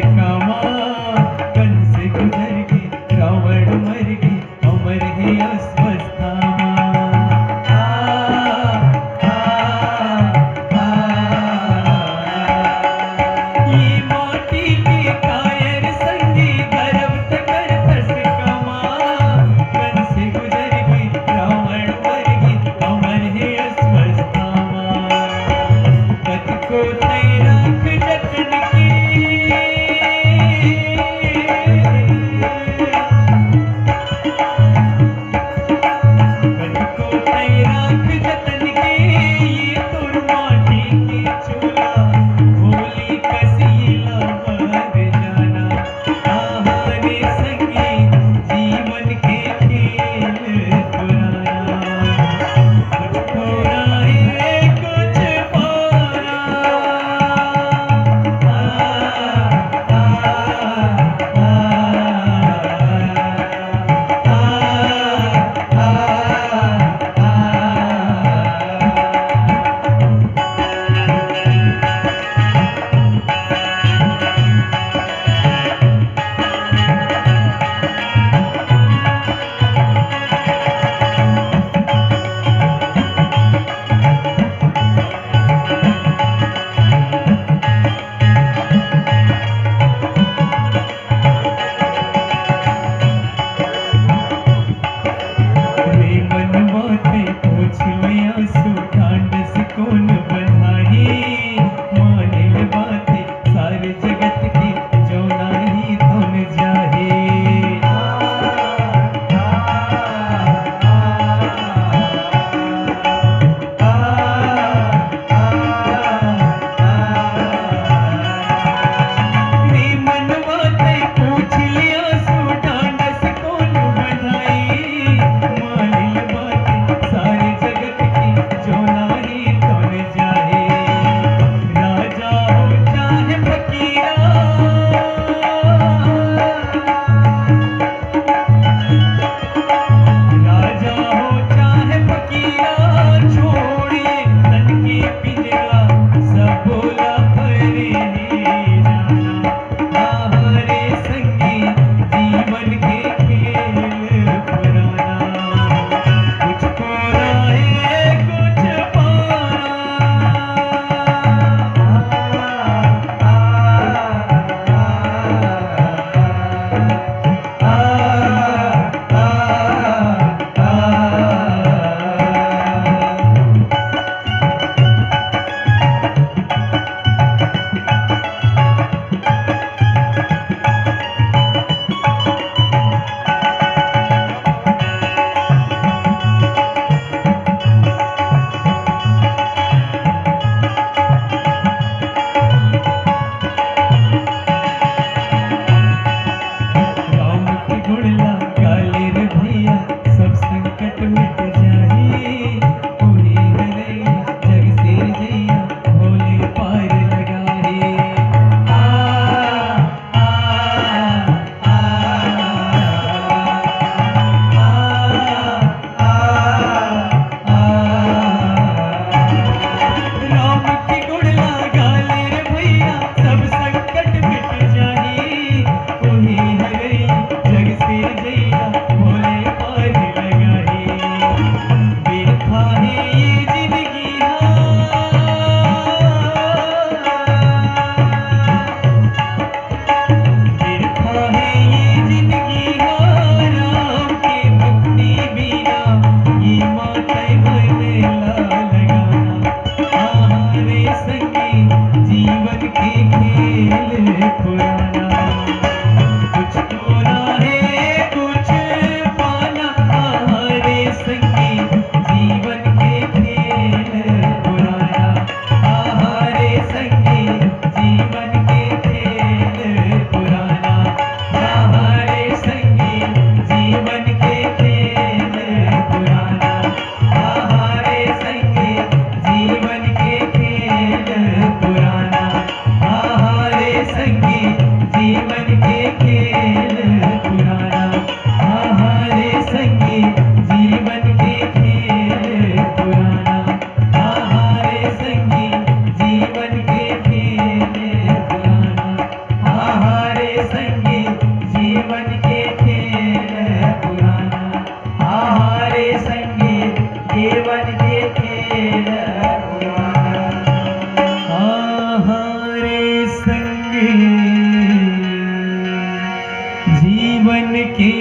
कामा। कंस गुजर गए रावण मर गए अमर है अस्वस्थामा। ये माटी के कायर संगी गर्व कर तस कमा। कंस गुजर गए रावण मर गए अमर है अस्वस्थामा। पद को तय राख जतन की पद को तय राख जतन के। ये तुर माटी की चूल्हा भोली कसीला मर जाना। आहारे संगी जीवन के खेल पुराना। कुछ थोड़ा है कुछ पारा। संगी जीवन के खेल पुराना, आहारे संगी जीवन के खेल पुराना, आहारे संगी जीवन के